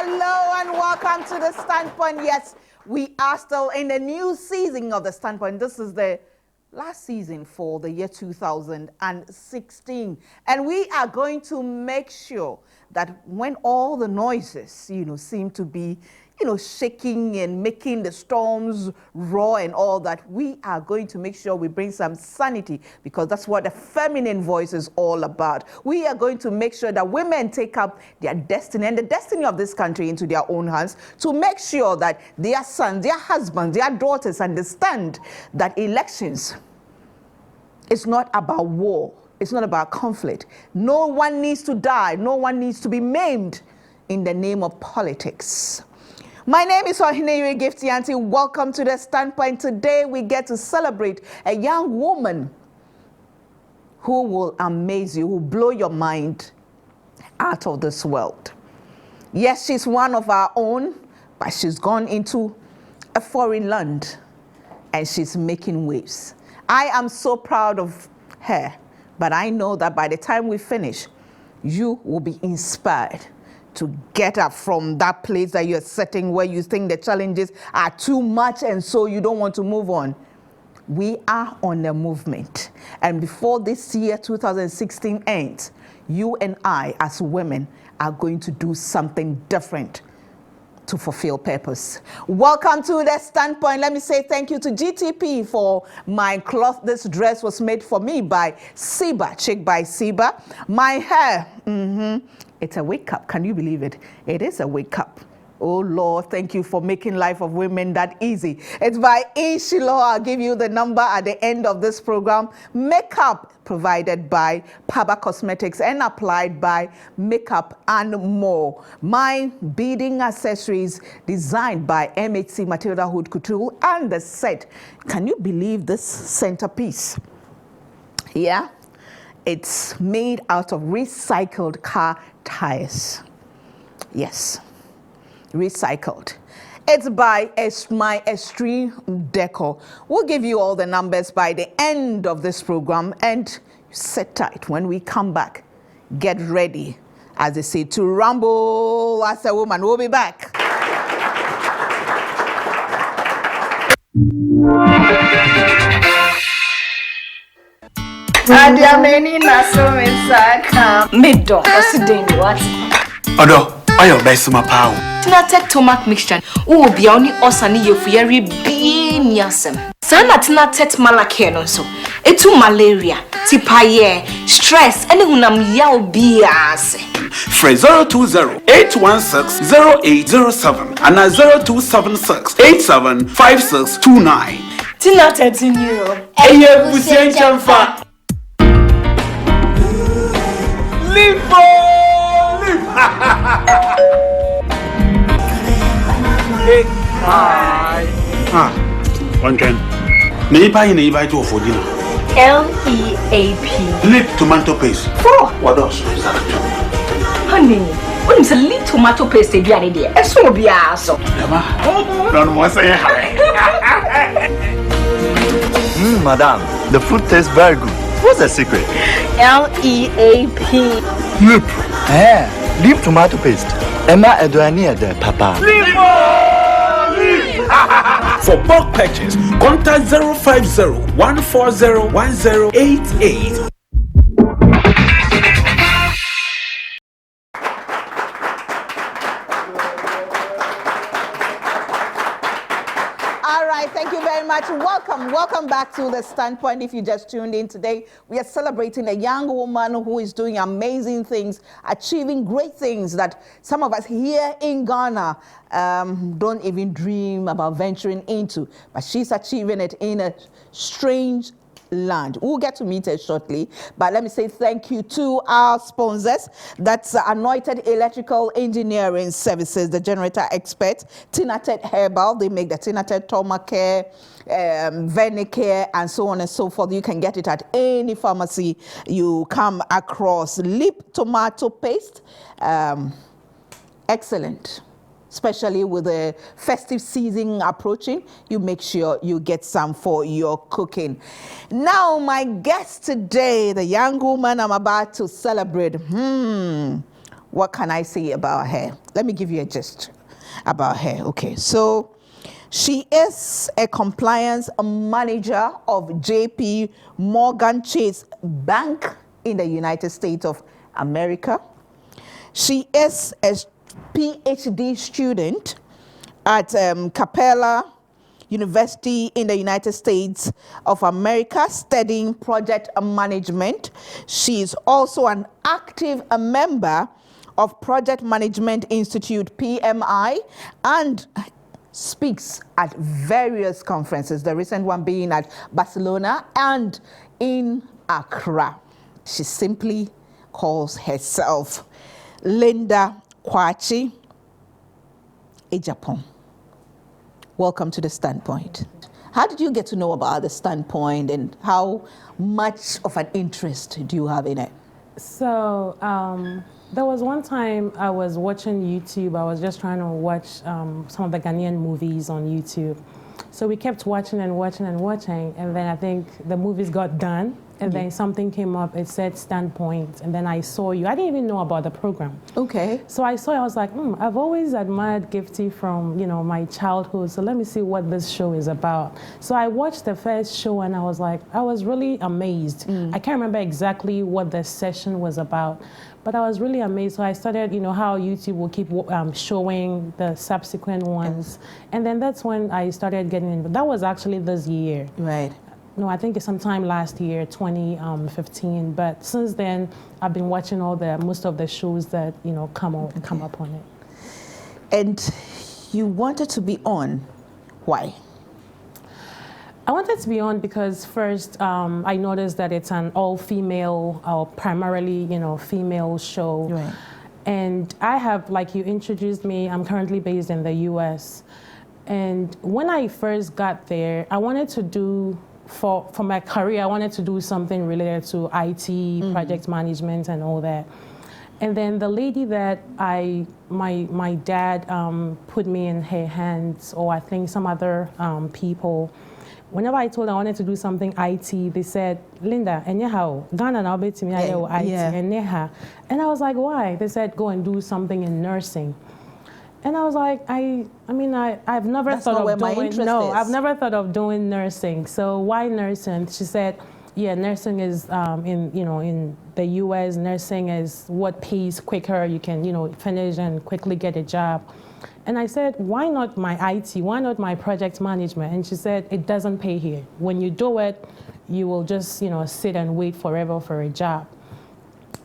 Hello and welcome to the Standpoint. Yes, we are still in the new season of the Standpoint. This is the last season for the year 2016. And we are going to make sure that when all the noises, seem to be, shaking and making the storms roar and all that, we are going to make sure we bring some sanity, because that's what the feminine voice is all about. We are going to make sure that women take up their destiny and the destiny of this country into their own hands, to make sure that their sons, their husbands, their daughters understand that elections is not about war. It's not about conflict. No one needs to die. No one needs to be maimed in the name of politics. My name is Gifty, Auntie. Welcome to the Standpoint. Today we get to celebrate a young woman who will amaze you, who will blow your mind out of this world. Yes, she's one of our own, but she's gone into a foreign land and she's making waves. I am so proud of her, but I know that by the time we finish, you will be inspired to get up from that place that you're sitting where you think the challenges are too much and so you don't want to move on. We are on a movement. And before this year, 2016 ends, you and I as women are going to do something different to fulfill purpose. Welcome to the Standpoint. Let me say thank you to GTP for my cloth. This dress was made for me by Siba, Chick by Siba. My hair, it's a wake up. Can you believe it? It is a wake up. Oh Lord, thank you for making life of women that easy. It's by Ishilo. I'll give you the number at the end of this program. Makeup provided by Paba Cosmetics and applied by Makeup and More. My beading accessories designed by MHC Matilda Hood Couture, and the set. Can you believe this centerpiece? Yeah, it's made out of recycled car tires. Yes. Recycled. It's by my Extreme Decor. We'll give you all the numbers by the end of this program, and sit tight. When we come back, get ready, as they say, to rumble as a woman. We'll be back. Oyo best my power. Tinatek tomac mixture. Oh, be only osani ye fiery be niasem. Sana tinatek malakeno so. Etu malaria, tipaye, stress, any hunam yao biase. Free 020-816-0807 and 0276-875629. Tinatek in Europe. Eye Busian Chamfa. Live. Hi. One can. Maybe buy two for dinner. LEAP. Lip tomato paste. Oh. What else? Honey, when you say lip tomato paste, you are there. It's so be so. Don't want to say hi. Madam, the food tastes very good. What's the secret? LEAP. Lip. Lip tomato paste. Emma Edouani de Papa. For bulk purchase, contact 050-140-1088. Thank you very much. Welcome back to the Standpoint. If you just tuned in today, we are celebrating a young woman who is doing amazing things, achieving great things that some of us here in Ghana don't even dream about venturing into, but she's achieving it in a strange land. We'll get to meet her shortly, but let me say thank you to our sponsors. That's Anointed Electrical Engineering Services, the generator expert, Tinatet Herbal. They make the Tinatet Tomacare, Venicare, and so on and so forth. You can get it at any pharmacy you come across. Lip tomato paste, excellent. Especially with the festive season approaching, you make sure you get some for your cooking. Now, my guest today, the young woman I'm about to celebrate, what can I say about her? Let me give you a gist about her. Okay, so she is a compliance manager of JP Morgan Chase Bank in the United States of America. She is a PhD student at Capella University in the United States of America, studying project management. She is also an active member of Project Management Institute, PMI, and speaks at various conferences, the recent one being at Barcelona and in Accra. She simply calls herself Linda Quachi, a Japan. Welcome to The Standpoint. How did you get to know about The Standpoint, and how much of an interest do you have in it? So there was one time I was watching YouTube. I was just trying to watch some of the Ghanaian movies on YouTube. So we kept watching and watching and watching, and then I think the movies got done, and then something came up. It said Standpoint, and then I saw you. I didn't even know about the program. Okay. So I saw it, I was like, I've always admired Gifty from, my childhood, so let me see what this show is about. So I watched the first show, and I was really amazed. I can't remember exactly what the session was about, but I was really amazed. So I started, how YouTube will keep showing the subsequent ones. And then that's when I started getting into. That was actually this year. Right. No, I think it's sometime last year, 2015. But since then, I've been watching most of the shows that, come up on it. And you wanted to be on. Why? I wanted to be on because first, I noticed that it's an all-female, or primarily, female show. Right. And I have, like you introduced me, I'm currently based in the US. And when I first got there, I wanted to do, for my career, I wanted to do something related to IT, project management and all that. And then the lady that my dad put me in her hands, or I think some other people, whenever I told them I wanted to do something IT, they said, Linda, anyhow, Ghana now bet me IT, and I was like, why? They said, go and do something in nursing. And I was like, I've never thought of doing, I've never thought of doing nursing. So why nursing? She said, yeah, nursing is in the US, nursing is what pays quicker. You can, finish and quickly get a job. And I said, why not my IT? Why not my project management? And she said, it doesn't pay here. When you do it, you will just, sit and wait forever for a job.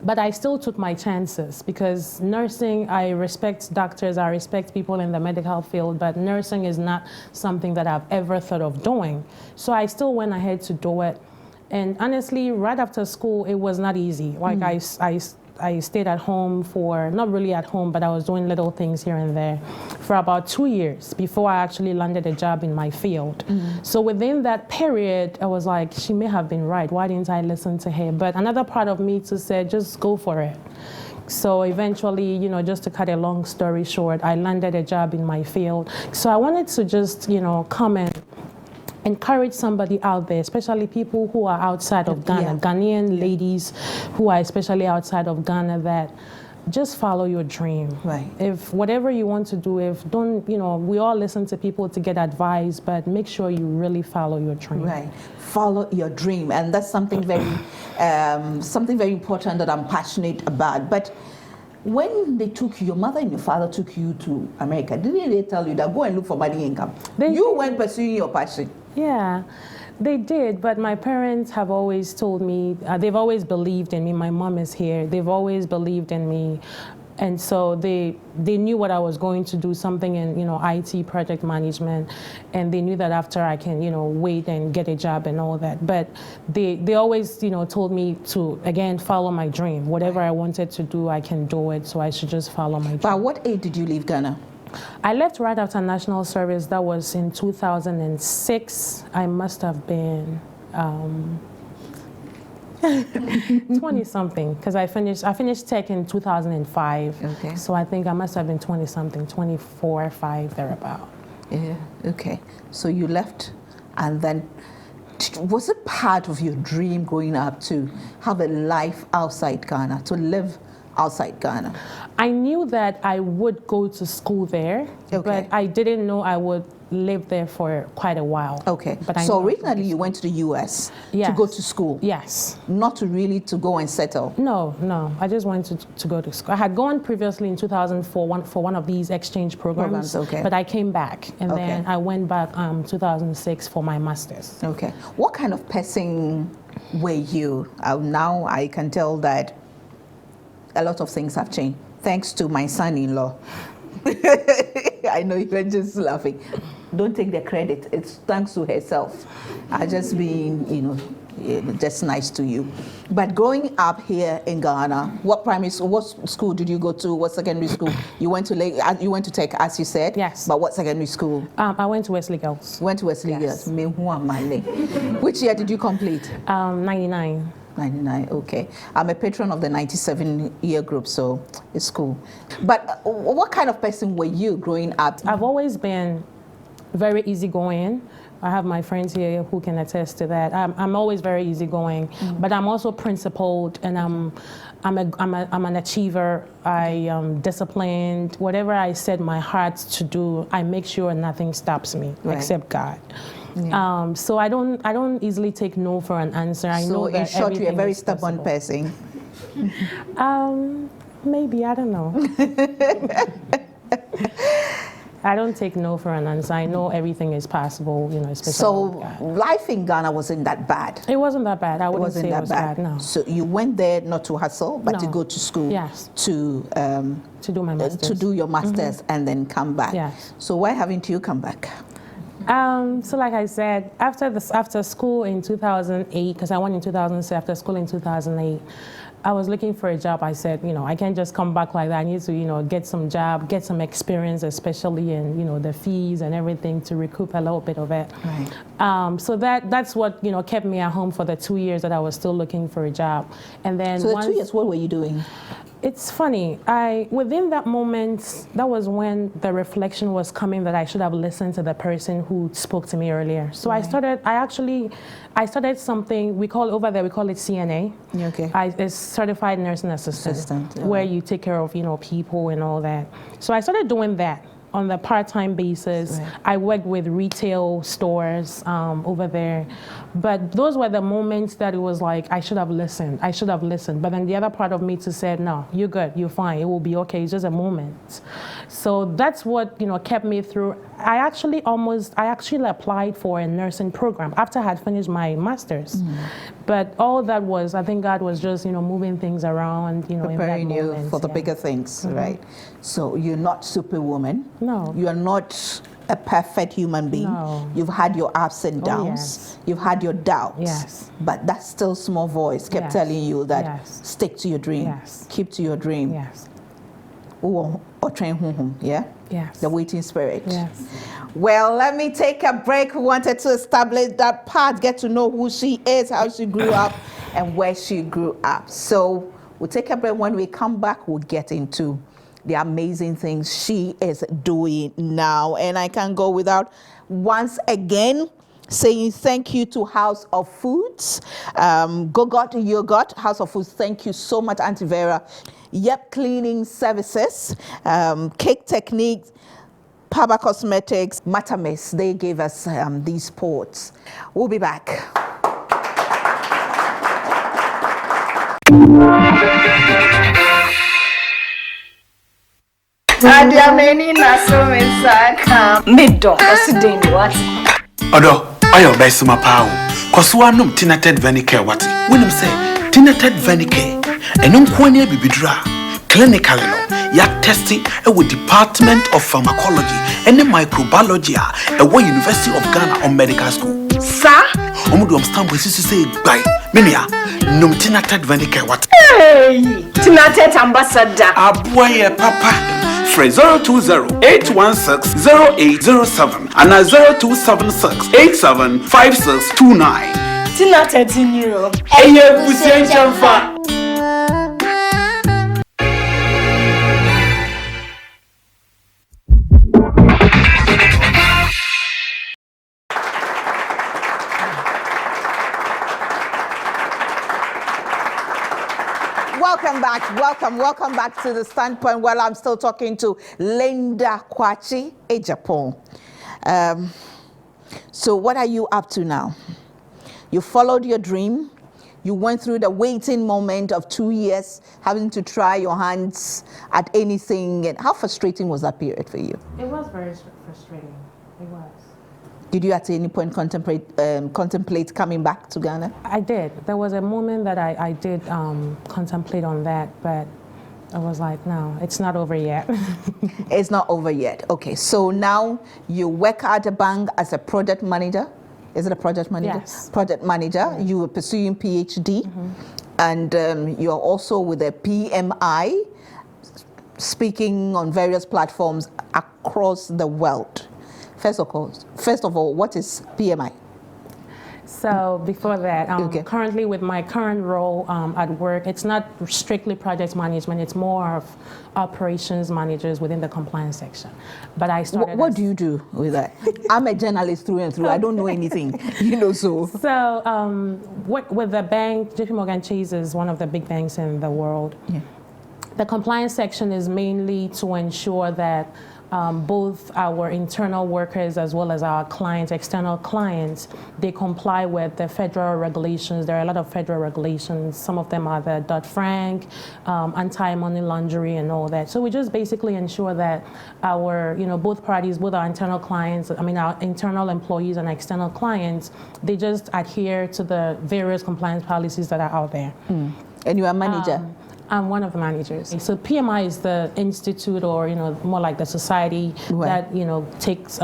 But I still took my chances because nursing, I respect doctors, I respect people in the medical field, but nursing is not something that I've ever thought of doing. So I still went ahead to do it. And honestly, right after school, it was not easy. Like I stayed at home for, not really at home, but I was doing little things here and there for about 2 years before I actually landed a job in my field. So within that period, I was like, she may have been right. Why didn't I listen to her? But another part of me too said, just go for it. So eventually, just to cut a long story short, I landed a job in my field. So I wanted to just, come and encourage somebody out there, especially people who are outside of Ghana, Ghanaian ladies who are especially outside of Ghana, that just follow your dream. Right. If whatever you want to do, we all listen to people to get advice, but make sure you really follow your dream. Right. Follow your dream. And that's something very important that I'm passionate about. But when they took you, your mother and your father took you to America, didn't they tell you that go and look for money income? You went pursuing your passion. Yeah, they did, but my parents have always told me, they've always believed in me. My mom is here. They've always believed in me. And so they knew what I was going to do, something in, IT project management. And they knew that after I can, wait and get a job and all that. But they always, told me to, again, follow my dream. Whatever I wanted to do, I can do it. So I should just follow my dream. By what age did you leave Ghana? I left right after national service. That was in 2006. I must have been 20-something, because I finished tech in 2005. Okay. So I think I must have been 20-something, 24, 5, thereabout. Yeah, okay. So you left, and then was it part of your dream growing up to have a life outside Ghana, to live outside Ghana? I knew that I would go to school there, but I didn't know I would live there for quite a while. Okay. But so originally you went to the US to go to school? Yes. Not to really to go and settle? No. I just wanted to go to school. I had gone previously in 2004 for one of these exchange programs. Okay. But I came back, and then I went back 2006 for my master's. Okay. What kind of person were you? Now I can tell that a lot of things have changed. Thanks to my son-in-law. I know you were just laughing. Don't take the credit. It's thanks to herself. I just being, just nice to you. But growing up here in Ghana, what school did you go to? What secondary school? You went to Tech, as you said. Yes. But what secondary school? I went to Wesley Girls. Went to Wesley Girls. Which year did you complete? 99. 99, okay. I'm a patron of the 97-year group, so it's cool. But what kind of person were you growing up? I've always been very easygoing. I have my friends here who can attest to that. I'm always very easygoing, but I'm also principled, and I'm an achiever. I am disciplined. Whatever I set my heart to do, I make sure nothing stops me except God. Yeah. So I don't easily take no for an answer. I know that in short, you're a very stubborn person. Maybe, I don't know. I don't take no for an answer. I know everything is possible, especially. So life in Ghana wasn't that bad? It wasn't that bad. I wouldn't say it was bad, no. So you went there not to hustle, but to go to school? Yes. To do my master's. To do your master's and then come back? Yes. So why haven't you come back? So like I said, after school in 2008, because I went in 2006, after school in 2008, I was looking for a job. I said, I can't just come back like that. I need to, get some job, get some experience, especially in, the fees and everything to recoup a little bit of it. Right. So that's what, kept me at home for the 2 years that I was still looking for a job. And then so the 2 years, what were you doing? It's funny. Within that moment, that was when the reflection was coming that I should have listened to the person who spoke to me earlier. So I started something we call it CNA. Okay. It's Certified Nursing Assistant. Where you take care of people and all that. So I started doing that on the part-time basis. Right. I worked with retail stores over there. But those were the moments that it was like, I should have listened. But then the other part of me said, no, you're good, you're fine, it will be okay, it's just a moment. So that's what, kept me through. I actually applied for a nursing program after I had finished my master's. But all that was, I think God was just, moving things around, preparing in that moment, you for the bigger things, right? So you're not superwoman. No. You're not a perfect human being. No. You've had your ups and downs. Yes. You've had your doubts. Yes. But that still small voice kept telling you that stick to your dream. Yes. Keep to your dream. Yes. Or train yeah? Yes. The waiting spirit. Yes. Well, let me take a break. We wanted to establish that part, get to know who she is, how she grew up, and where she grew up. So we'll take a break. When we come back, we'll get into the amazing things she is doing now. And I can't go without once again saying thank you to House of Foods, Go-Got Yogurt, House of Foods. Thank you so much, Auntie Vera. Yep Cleaning Services, Cake Techniques, Paba Cosmetics, Matamis. They gave us these pots. We'll be back. Odo, oyo besuma pao. Kwasuwa num tinated venike wati. Winim say tinated venike. Enum kwenye bibidra. Clinically no, ya testing with Department of Pharmacology and Microbiology at University of Ghana on Medical School. Sir, omudu stamp we say bye. Minia, num tinated venike wati. Hey, tinated ambassador. Abuye papa. 020-816-0807 and 0276-875629. Tina 13 euro. Eye Busian fa. Welcome back. Welcome back to The Standpoint. Well, I'm still talking to Linda Quachi, in Japan. So what are you up to now? You followed your dream. You went through the waiting moment of 2 years, having to try your hands at anything. And how frustrating was that period for you? It was very frustrating. It was. Did you at any point contemplate coming back to Ghana? I did. There was a moment that I did contemplate on that, but I was like, no, it's not over yet. It's not over yet. Okay, so now you work at a bank as a project manager. Is it a project manager? Yes. Project manager. Yes. You were pursuing PhD, and you're also with a PMI, speaking on various platforms across the world. First of all, what is PMI? So before that, currently with my current role at work, it's not strictly project management. It's more of operations managers within the compliance section. But I started. What do you do with that? I'm a journalist through and through. I don't know anything, so. So with the bank, JP Chase is one of the big banks in the world. Yeah. The compliance section is mainly to ensure that both our internal workers as well as our clients, external clients, they comply with the federal regulations. There are a lot of federal regulations. Some of them are the Dodd-Frank, anti-money laundering and all that. So we just basically ensure that our, both parties, both our internal clients, our internal employees and external clients, they just adhere to the various compliance policies that are out there. And you are a manager? I'm one of the managers. So PMI is the institute, or more like the society that takes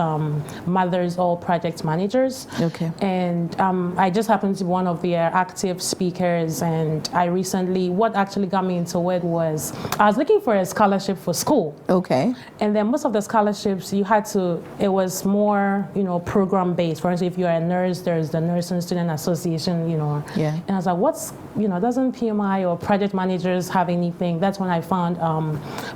mothers or project managers. Okay. And I just happened to be one of their active speakers. And I recently, what actually got me into it was I was looking for a scholarship for school. Okay. And then most of the scholarships it was more program based. For instance, if you're a nurse, there's the Nursing Student Association. Yeah. And I was like, doesn't PMI or project managers have anything? That's when I found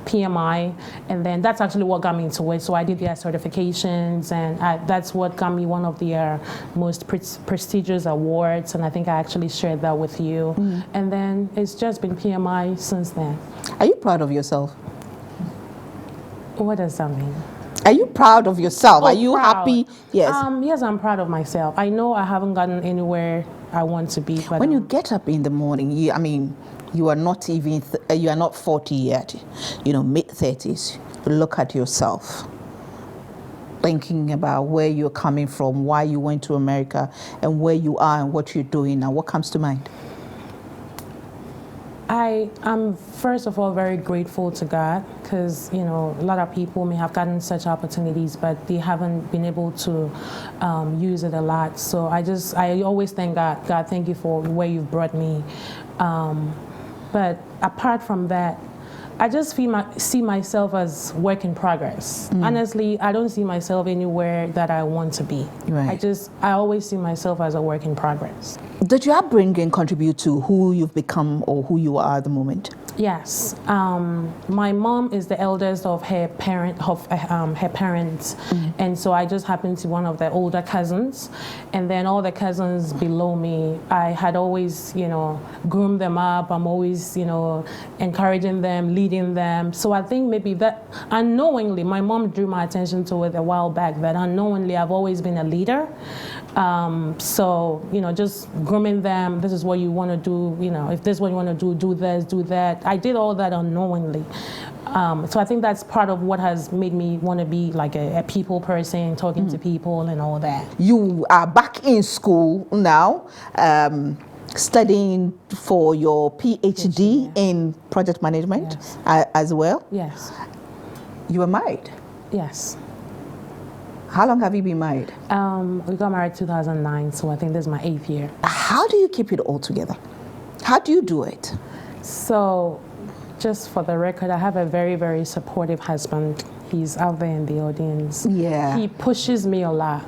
PMI, and then that's actually what got me into it. So I did their certifications, and that's what got me one of their most prestigious awards, and I think I actually shared that with you. And then it's just been PMI since then. Are you proud of yourself? What does that mean? Are you proud of yourself? Are you happy? Yes. Yes, I'm proud of myself. I know I haven't gotten anywhere I want to be. But when you get up in the morning, you are not even, you are not 40 yet, mid-30s. Look at yourself, thinking about where you're coming from, why you went to America, and where you are and what you're doing now. What comes to mind? I'm first of all very grateful to God, because a lot of people may have gotten such opportunities, but they haven't been able to use it a lot. So I always thank God. God, thank you for where you've brought me. But apart from that, I just see myself as work in progress. Honestly, I don't see myself anywhere that I want to be. Right. I always see myself as a work in progress. Did your upbringing contribute to who you've become or who you are at the moment? Yes. My mom is the eldest of her parents, and so I just happened to be one of the older cousins, and then all the cousins below me, I had always, groomed them up. I'm always, encouraging them, leading them. So I think maybe that unknowingly, my mom drew my attention to it a while back, that unknowingly I've always been a leader. So, just grooming them, this is what you want to do, if this is what you want to do this, do that. I did all that unknowingly. So I think that's part of what has made me want to be like a people person, talking to people and all that. You are back in school now, studying for your PhD in project management as well? Yes. You were married? Yes. How long have you been married? We got married 2009, so I think this is my 8th year. How do you keep it all together? How do you do it? So, just for the record, I have a very, very supportive husband. He's out there in the audience. Yeah. He pushes me a lot.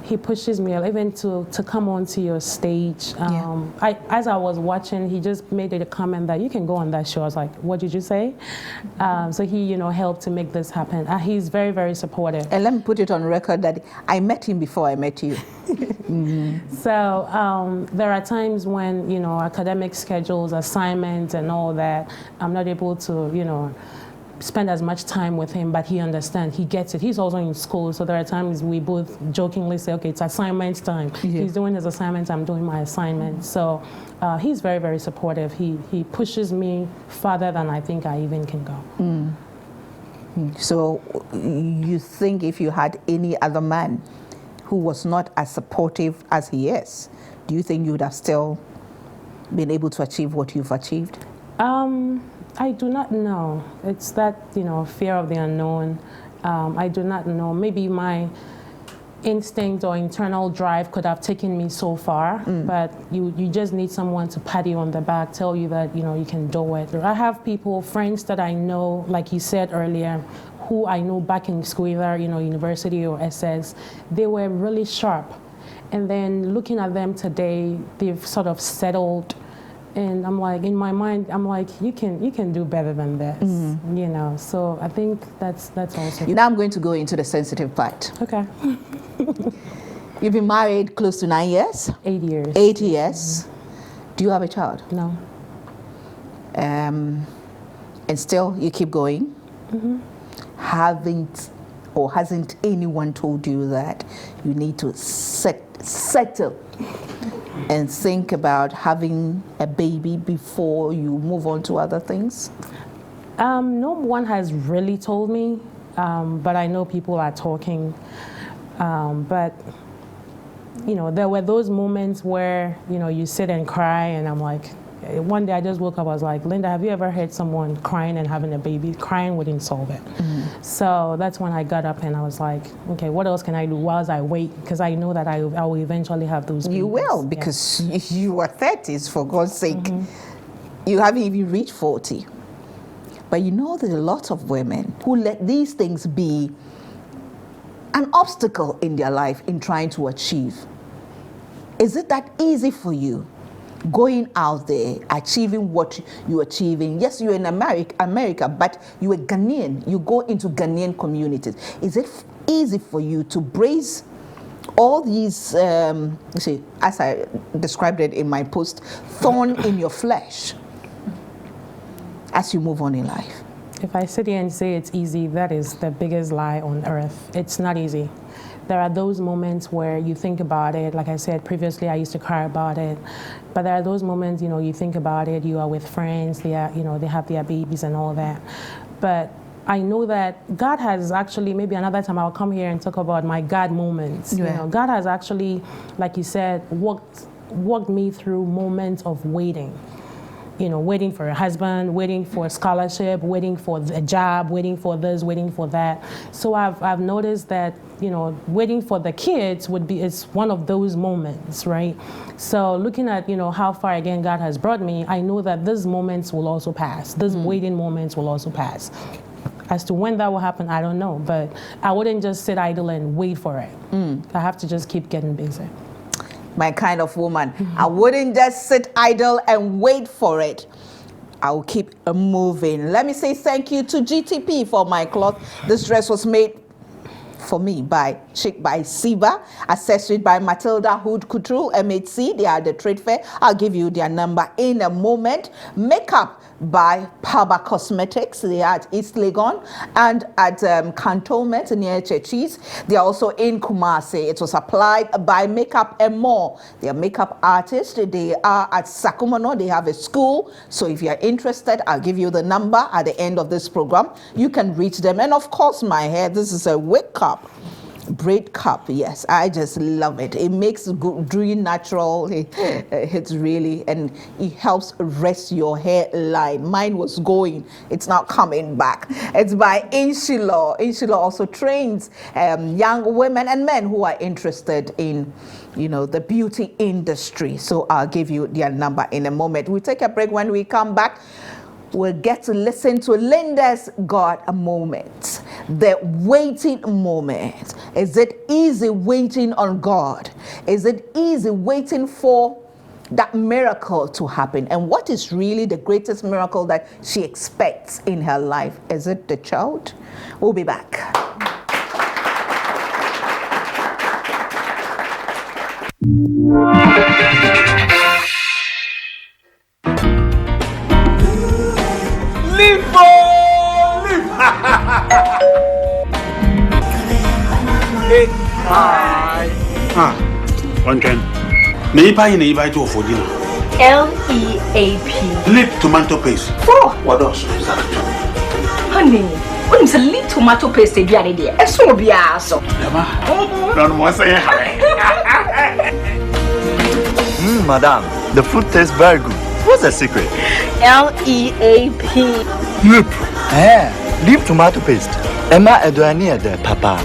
He pushes me even to come onto your stage. As I was watching, he just made a comment that you can go on that show. I was like, what did you say? So he, helped to make this happen. He's very, very supportive. And let me put it on record that I met him before I met you. So there are times when, academic schedules, assignments and all that, I'm not able to, spend as much time with him, but he understands, he gets it. He's also in school, so there are times we both jokingly say, okay, it's assignment time. He's doing his assignments, I'm doing my assignments. So he's very, very supportive. He pushes me farther than I think I even can go. So you think if you had any other man who was not as supportive as he is, do you think you would have still been able to achieve what you've achieved? I do not know. It's that, fear of the unknown. I do not know. Maybe my instinct or internal drive could have taken me so far, but you just need someone to pat you on the back, tell you that, you can do it. I have friends that I know, like you said earlier, who I know back in school, either, university or SS, they were really sharp. And then looking at them today, they've sort of settled. And I'm like, in my mind, I'm like, you can do better than this, So I think that's also. Now I'm going to go into the sensitive part. Okay. You've been married close to 9 years? 8 years. 8 years. Do you have a child? No. And still you keep going? Hasn't anyone told you that you need to settle and think about having a baby before you move on to other things? No one has really told me, but I know people are talking. But, there were those moments where, you sit and cry, and I'm like, one day I just woke up, I was like, Linda, have you ever heard someone crying and having a baby? Crying wouldn't solve it. So that's when I got up and I was like, okay, what else can I do whilst I wait? Because I know that I will eventually have those babies. You will, because you are 30s, for God's sake. You haven't even reached 40. But there's a lot of women who let these things be an obstacle in their life in trying to achieve. Is it that easy for you? Going out there, achieving what you're achieving. Yes, you're in America, but you're a Ghanaian. You go into Ghanaian communities. Is it easy for you to brace all these, as I described it in my post, thorn in your flesh as you move on in life? If I sit here and say it's easy, that is the biggest lie on earth. It's not easy. There are those moments where you think about it. Like I said previously, I used to cry about it. But there are those moments, you think about it, you are with friends, they have their babies and all that. But I know that God has actually, maybe another time I'll come here and talk about my God moments. God has actually, like you said, walked me through moments of waiting. Waiting for a husband, waiting for a scholarship, waiting for a job, waiting for this, waiting for that. So I've noticed that, waiting for the kids is one of those moments, right? So looking at, how far again God has brought me, I know that these moments will also pass. These waiting moments will also pass. As to when that will happen, I don't know, but I wouldn't just sit idle and wait for it. I have to just keep getting busy. My kind of woman. I wouldn't just sit idle and wait for it. I'll keep moving. Let me say thank you to GTP for my cloth. This dress was made for me by Siba, accessories by Matilda Hood Couture, MHC. They are the trade fair. I'll give you their number in a moment. Makeup by Paba Cosmetics. They are at East Legon and at Cantonment near Churches. They are also in Kumasi. It was applied by Makeup and More. They are makeup artists. They are at Sakumono. They have a school. So if you're interested, I'll give you the number at the end of this program. You can reach them. And of course, my hair. This is a wig cup. Braid cup, yes, I just love it. It makes doing natural. It's really, and it helps rest your hairline. Mine was going, it's not coming back. It's by Inshilo. Inshilo also trains young women and men who are interested in, the beauty industry. So I'll give you their number in a moment. We'll take a break. When we come back, we'll get to listen to Linda's God moment, the waiting moment. Is it easy waiting on God? Is it easy waiting for that miracle to happen? And what is really the greatest miracle that she expects in her life? Is it the child? We'll be back. One can. Neighbor in neighbor to for dinner. LEAP. Lip tomato paste. Oh, What else? honey. When you say leap tomato paste, be an idea. It's so be so. No more say hi. Madam, the food tastes very good. What's the secret? LEAP. Lip. Leaf tomato paste. Emma Eduani de Papa.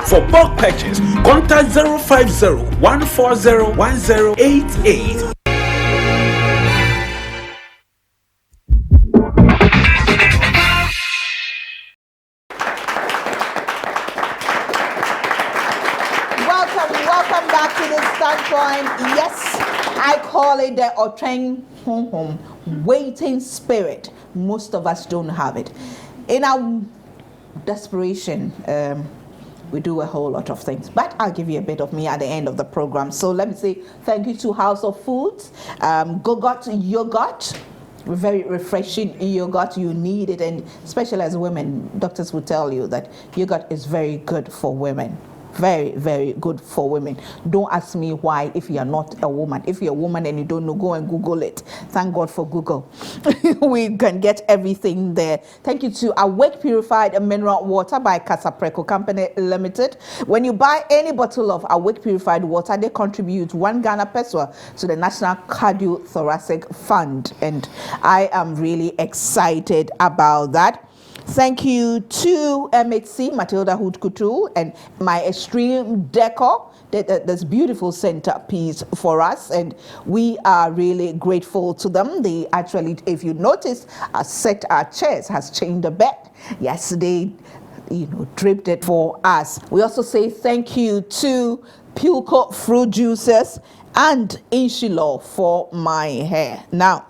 For bulk purchase, contact 050-140-1088. Welcome back to the standpoint. Yes, I call it the Otreng home waiting spirit. Most of us don't have it. In our desperation, we do a whole lot of things, but I'll give you a bit of me at the end of the program. So let me say thank you to House of Foods, Gogot yogurt, very refreshing yogurt. You need it, and especially as women, doctors will tell you that yogurt is very good for women. Very, very good for women. Don't ask me why if you are not a woman. If you're a woman and you don't know, go and Google it. Thank God for Google. We can get everything there. Thank you to Awake Purified Mineral Water by Casapreco Company Limited. When you buy any bottle of Awake Purified Water, they contribute 1 Ghana peso to the National Cardiothoracic Fund. And I am really excited about that. Thank you to MHC, Matilda Hood Couture, and My Extreme Decor. This beautiful centerpiece for us, and we are really grateful to them. They actually, if you notice, set our chairs, has changed the bed. Yes, they, draped it for us. We also say thank you to Pulco Fruit Juices and Inshilo for my hair. Now,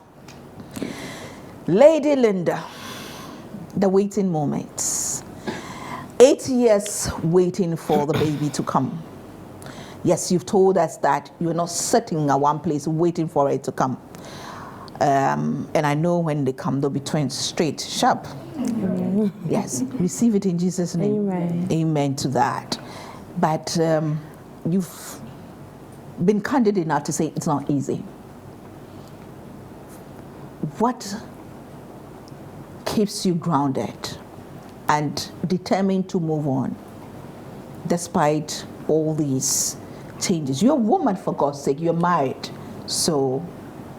Lady Linda, the waiting moments. 8 years waiting for the baby to come. Yes, you've told us that you're not sitting at one place waiting for it to come. And I know when they come, they'll be twins, straight, sharp. Amen. Yes, receive it in Jesus' name. Amen. Amen to that. But you've been candid enough to say it's not easy. What keeps you grounded and determined to move on despite all these changes? You're a woman, for God's sake. You're married, so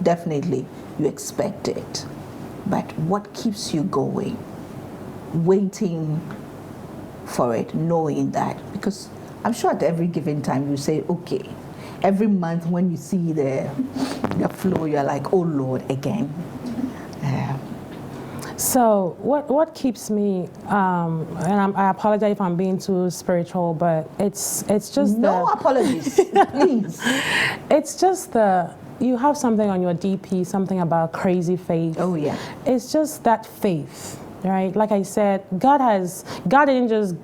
definitely you expect it. But what keeps you going, waiting for it, knowing that? Because I'm sure at every given time you say, okay. Every month when you see the flow, you're like, oh Lord, again. So what keeps me, and I apologize if I'm being too spiritual, but it's just no apologies, please. It's just you have something on your DP, something about crazy faith. Oh yeah. It's just that faith, right? Like I said, God didn't just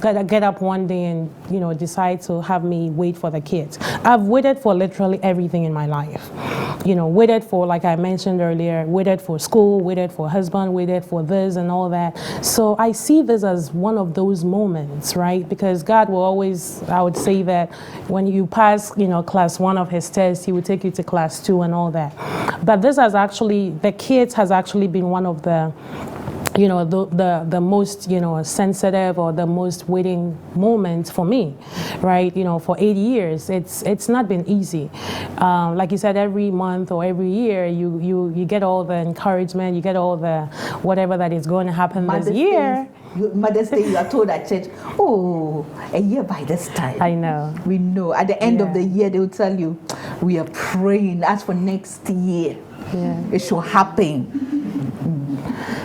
get up one day and decide to have me wait for the kids. I've waited for literally everything in my life. Waited for, like I mentioned earlier, waited for school, waited for husband, waited for this and all that. So I see this as one of those moments, right? Because God will always, I would say that when you pass, class 1 of his tests, he would take you to class 2 and all that. But this has actually, the kids has actually been one of the the most, sensitive or the most waiting moments for me, right? For 8 years, it's not been easy. Like you said, every month or every year, you get all the encouragement, you get all the whatever that is going to happen this year. Mother's Day, you are told at church, oh, a year by this time. I know. We know. At the end of the year, they will tell you, we are praying as for next year. Yeah. It should happen.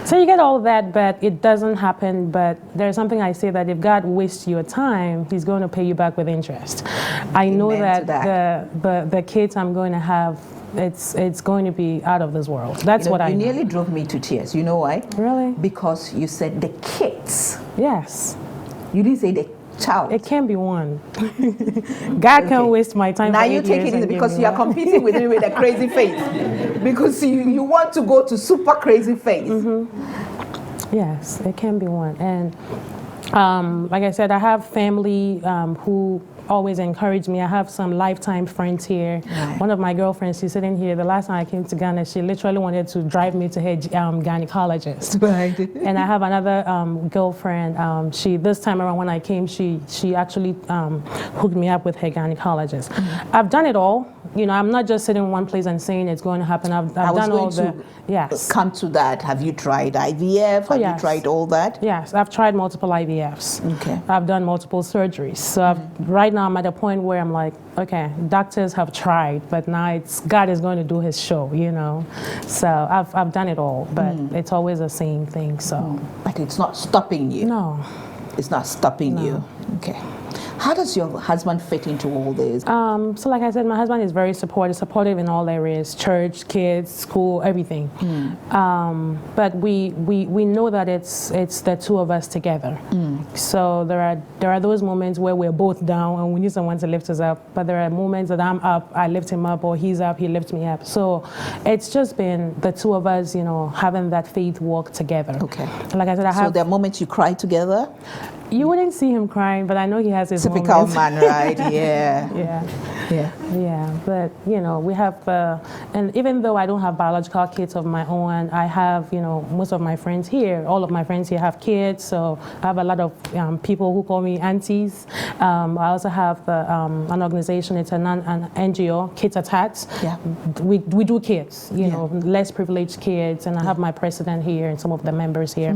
So you get all that, but it doesn't happen. But there's something I say that if God wastes your time, He's going to pay you back with interest. I know that the kids I'm going to have, it's going to be out of this world. That's what I know. You nearly drove me to tears. You know why? Really? Because you said the kids. Yes. You didn't say the child. It can be one. God can't waste my time. Now you take it because you are competing with me with a crazy face. Because you want to go to super crazy face. Yes, it can be one. And like I said, I have family who always encourage me. I have some lifetime friends here. Right. One of my girlfriends, she's sitting here. The last time I came to Ghana, she literally wanted to drive me to her gynecologist. Right. And I have another girlfriend. This time around when I came, she actually hooked me up with her gynecologist. I've done it all. You know, I'm not just sitting in one place and saying it's going to happen. I've done all the. Yes. Come to that. Have you tried IVF? Have you tried all that? Yes, I've tried multiple IVFs. Okay. I've done multiple surgeries. So right now I'm at a point where I'm like, okay, doctors have tried, but now God is going to do His show, you know. So I've done it all, but it's always the same thing. So. But it's not stopping you. No. It's not stopping you. Okay. How does your husband fit into all this? So like I said, my husband is very supportive in all areas, church, kids, school, everything. But we know that it's the two of us together. So there are those moments where we're both down and we need someone to lift us up. But there are moments that I'm up, I lift him up, or he's up, he lifts me up. So it's just been the two of us, you know, having that faith walk together. Okay. Like I said, so there are moments you cry together? You wouldn't see him crying, but I know he has his typical moments. Man, right? Yeah. Yeah. But you know, we have, and even though I don't have biological kids of my own, I have, you know, most of my friends here, all of my friends here have kids. So I have a lot of people who call me aunties. I also have an organization. It's an NGO, Kids Attached. Yeah. We do kids, you know, less privileged kids, and I have my president here and some of the members here.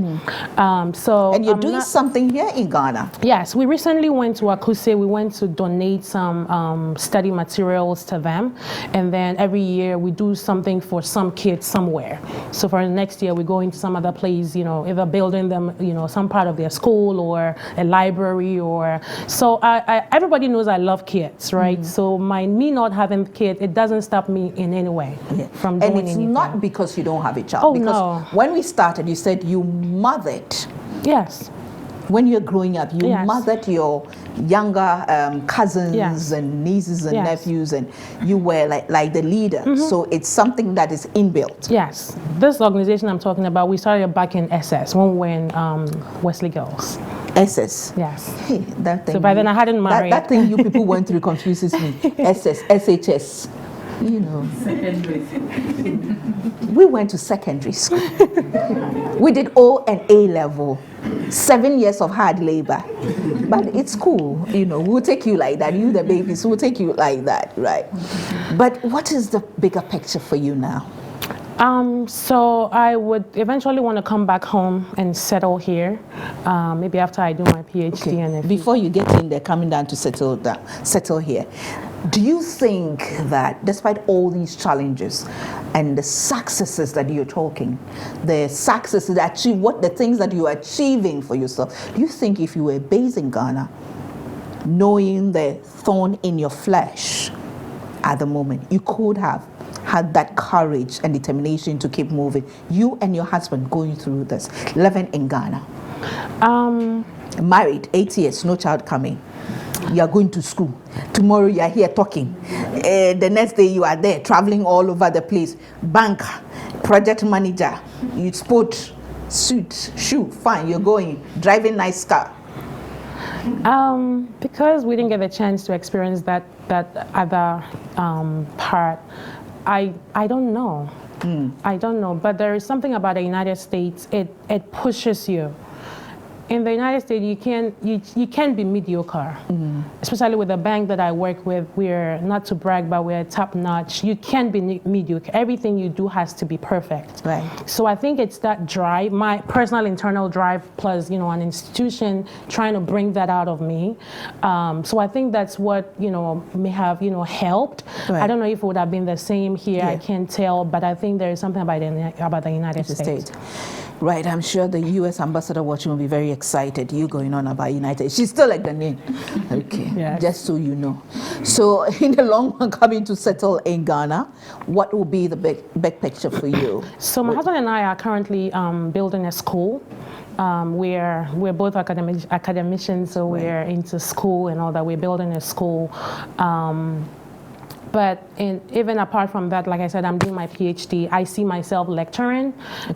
And you're doing something here in Ghana. Yes, we recently went to Akuse. We went to donate some study materials to them, and then every year we do something for some kids somewhere. So for next year, we go into some other place, you know, either building them, you know, some part of their school or a library, or so. Everybody knows I love kids, right? So me not having kids, it doesn't stop me in any way from doing anything. And it's not because you don't have a child. Oh, because no. When we started, you said you mothered. Yes. When you're growing up, you mothered your younger cousins and nieces and nephews, and you were like the leader. So it's something that is inbuilt. Yes. This organization I'm talking about, we started back in SS when we were in Wesley Girls. SS? Yes. Hey, that thing. So by then I hadn't married. That thing you people went through confuses me. SS, SHS. You know. Secondary. We went to secondary school. We did O and A level. 7 years of hard labor. But it's cool, you know, we'll take you like that. You the babies, we'll take you like that, right? But what is the bigger picture for you now? So I would eventually want to come back home and settle here, maybe after I do my PhD. Okay. And before you get in there, coming down to settle here, do you think that despite all these challenges and the successes that you're talking, the successes that achieve the things that you're achieving for yourself, do you think if you were based in Ghana, knowing the thorn in your flesh at the moment, you could have had that courage and determination to keep moving, you and your husband going through this, living in Ghana, married, 8 years, no child coming, you are going to school, tomorrow you are here talking, the next day you are there traveling all over the place, banker, project manager, you sport, suit, shoe, fine, you're going, driving nice car. Because we didn't get the chance to experience that other part, I don't know. I don't know, but there is something about the United States, it pushes you. in the United States, you can't be mediocre. Especially with the bank that I work with, we're not to brag, but we're top notch. You can't be mediocre. Everything you do has to be perfect. Right. So I think it's that drive, my personal internal drive, plus an institution trying to bring that out of me. So I think that's what may have helped. Right. I don't know if it would have been the same here. Yeah. I can't tell, but I think there is something about the United States. Right, I'm sure the U.S. ambassador watching will be very excited. You going on about United. She's still like the name. Okay, Yes. Just so you know. So in the long run, coming to settle in Ghana, what will be the big picture for you? So my husband and I are currently building a school. We're both academicians, so we're into school and all that. We're building a school. But even apart from that, like I said, I'm doing my PhD. I see myself lecturing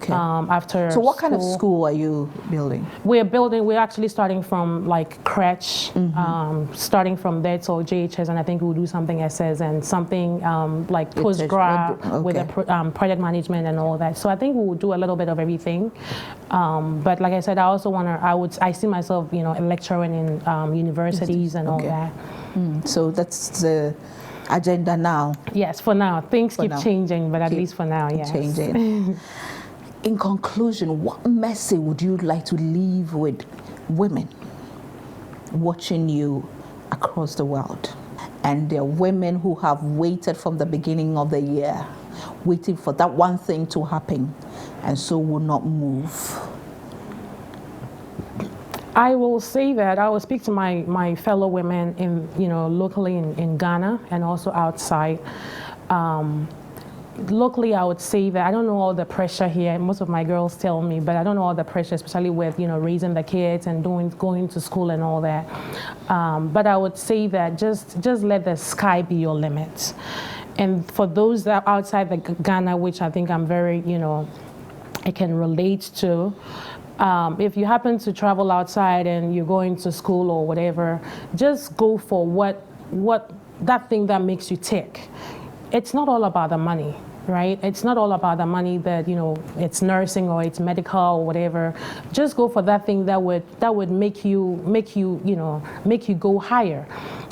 after. So what kind of school. school are you building? We're actually starting from like Quachi, starting from there till JHS, and I think we'll do something SS and something like postgrad with the project management and all that. So I think we will do a little bit of everything. But like I said, I see myself, lecturing in universities and all that. So that's the agenda now. Yes, for now. Things keep changing, but at least for now, yes. Changing. In conclusion, what message would you like to leave with women watching you across the world? And there are women who have waited from the beginning of the year, waiting for that one thing to happen, and so will not move. I will say that I will speak to my fellow women in locally in Ghana and also outside. Locally, I would say that I don't know all the pressure here. Most of my girls tell me, but I don't know all the pressure, especially with raising the kids and going to school and all that. But I would say that just let the sky be your limit. And for those that are outside the Ghana, which I think I'm very I can relate to. If you happen to travel outside and you're going to school or whatever, just go for what that thing that makes you tick. It's not all about the money, right? It's not all about the money that it's nursing or it's medical or whatever. Just go for that thing that would make you go higher.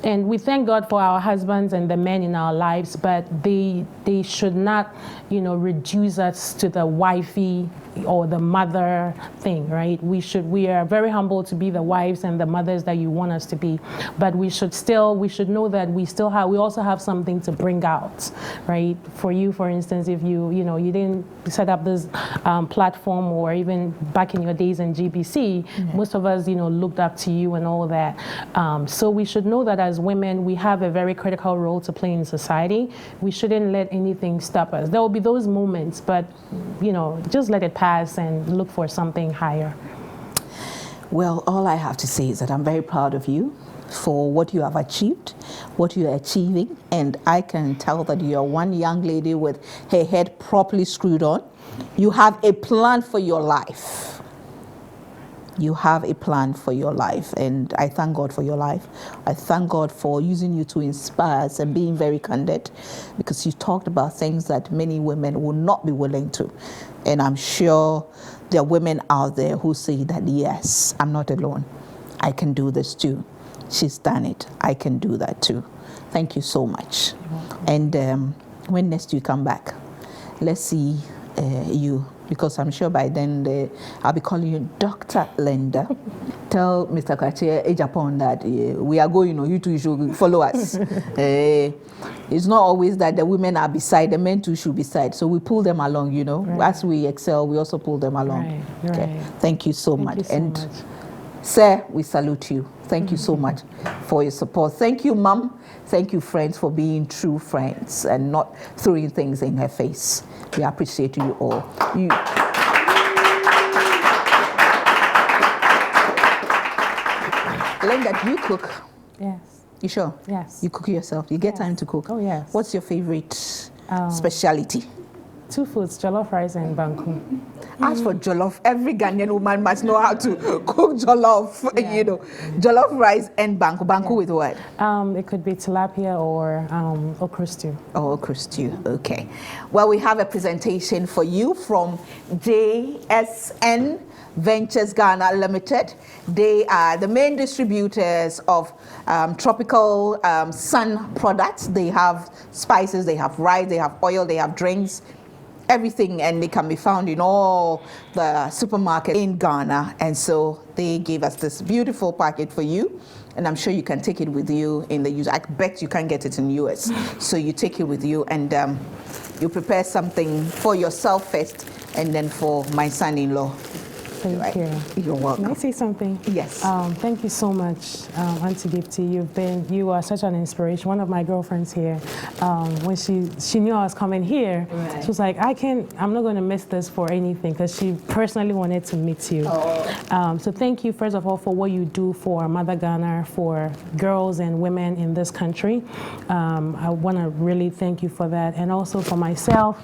And we thank God for our husbands and the men in our lives, but they should not reduce us to the wifey or the mother thing, right? We are very humble to be the wives and the mothers that you want us to be, but we should know that we also have something to bring out, right? For you, for instance, if you didn't set up this platform, or even back in your days in GBC, most of us looked up to you and all that. So we should know that as women, we have a very critical role to play in society. We shouldn't let anything stop us. There will be those moments, but just let it pass and look for something higher. Well, all I have to say is that I'm very proud of you for what you have achieved, what you are achieving, and I can tell that you're one young lady with her head properly screwed on. You have a plan for your life. You have a plan for your life, and I thank God for your life. I thank God for using you to inspire us and being very candid, because you talked about things that many women will not be willing to. And I'm sure there are women out there who say that, yes, I'm not alone. I can do this too. She's done it. I can do that too. Thank you so much. And when next you come back, let's see you, because I'm sure by then I'll be calling you Dr. Linda. Tell Mr. Quachi Japan that we are going, you two should follow us. It's not always that the women are beside, the men too should be beside. So we pull them along, Right. As we excel, we also pull them along. Right. Okay. Right. Thank you so much. You so much. Sir, we salute you. Thank you so much for your support. Thank you, Mom. Thank you, friends, for being true friends and not throwing things in her face. We appreciate you all. Linda, do you cook? Yes. You sure? Yes. You cook yourself? You get time to cook? Oh, yes. What's your favorite specialty? 2 foods, jollof rice and banku. As for jollof, every Ghanaian woman must know how to cook jollof, jollof rice and banku. Banku with what? It could be tilapia or okra stew. Oh, okra stew, okay. Well, we have a presentation for you from JSN Ventures Ghana Limited. They are the main distributors of tropical sun products. They have spices, they have rice, they have oil, they have drinks, everything, and they can be found in all the supermarkets in Ghana. And so they gave us this beautiful packet for you, and I'm sure you can take it with you in the US. I bet you can't get it in the US. So you take it with you, and you prepare something for yourself first, and then for my son-in-law. Thank you. You're welcome. Can I say something? Yes. Thank you so much, Auntie Gifty. You are such an inspiration. One of my girlfriends here, when she knew I was coming here, she was like, I'm not going to miss this for anything, because she personally wanted to meet you. So thank you, first of all, for what you do for Mother Ghana, for girls and women in this country. I want to really thank you for that. And also for myself,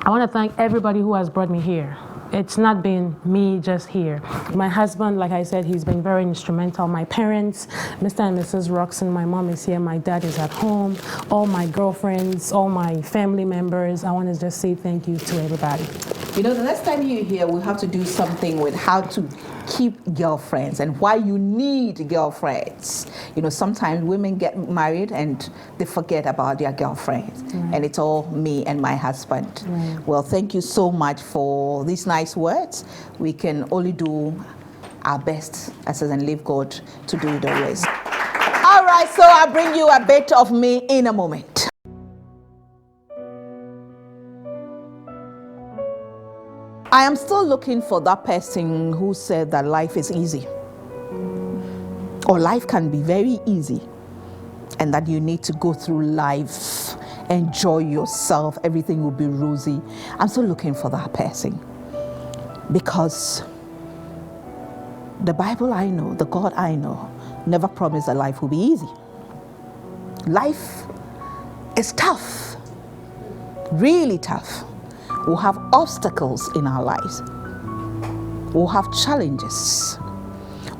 I want to thank everybody who has brought me here. It's not been me just here. My husband, like I said, he's been very instrumental. My parents, Mr. and Mrs. Roxon, my mom is here, my dad is at home, all my girlfriends, all my family members. I want to just say thank you to everybody. You know, the next time you're here, we'll have to do something with how to keep girlfriends and why you need girlfriends. You know, sometimes women get married and they forget about their girlfriends, and it's all me and my husband. Well, thank you so much for these nice words. We can only do our best as and leave God to do the rest. All right, so I'll bring you a bit of me in a moment. I am still looking for that person who said that life is easy, or life can be very easy, and that you need to go through life, enjoy yourself, everything will be rosy. I'm still looking for that person, because the Bible I know, the God I know, never promised that life will be easy. Life is tough, really tough. We'll have obstacles in our lives. We'll have challenges.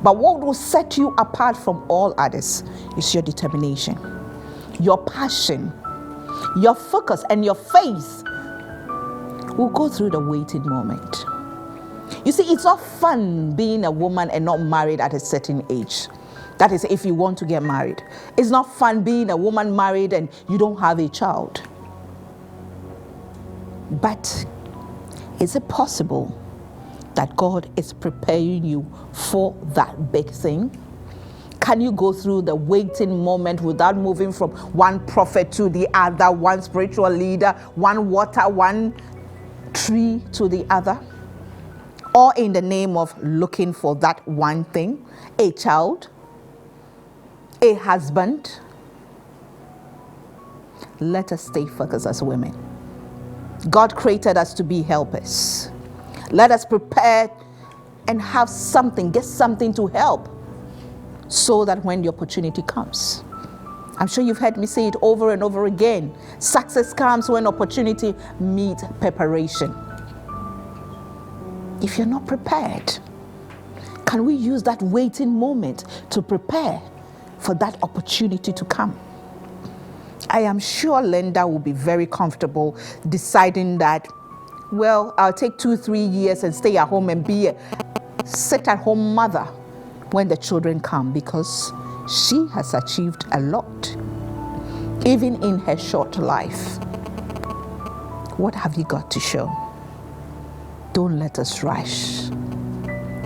But what will set you apart from all others is your determination, your passion, your focus, and your faith. We'll go through the waiting moment. You see, it's not fun being a woman and not married at a certain age. That is, if you want to get married. It's not fun being a woman married and you don't have a child. But is it possible that God is preparing you for that big thing? Can you go through the waiting moment without moving from one prophet to the other, one spiritual leader, one water, one tree to the other? All in the name of looking for that one thing, a child, a husband. Let us stay focused as women. God created us to be helpers. Let us prepare and have something, get something to help, so that when the opportunity comes. I'm sure you've heard me say it over and over again. Success comes when opportunity meets preparation. If you're not prepared, can we use that waiting moment to prepare for that opportunity to come? I am sure Linda will be very comfortable deciding that, well, I'll take 2-3 years and stay at home and be a sit-at-home mother when the children come, because she has achieved a lot, even in her short life. What have you got to show? Don't let us rush.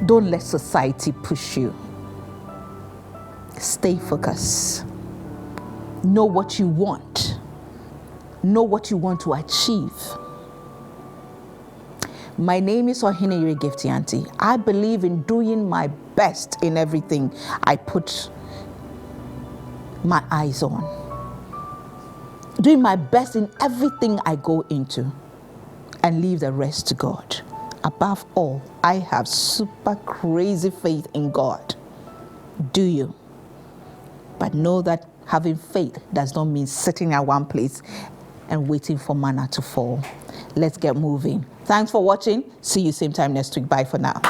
Don't let society push you. Stay focused. Know what you want. Know what you want to achieve. My name is Ohineyere Gifty Auntie. I believe in doing my best in everything I put my eyes on. Doing my best in everything I go into, and leave the rest to God. Above all, I have super crazy faith in God. Do you? But know that having faith does not mean sitting at one place and waiting for manna to fall. let's get moving. Thanks for watching. See you same time next week. Bye for now.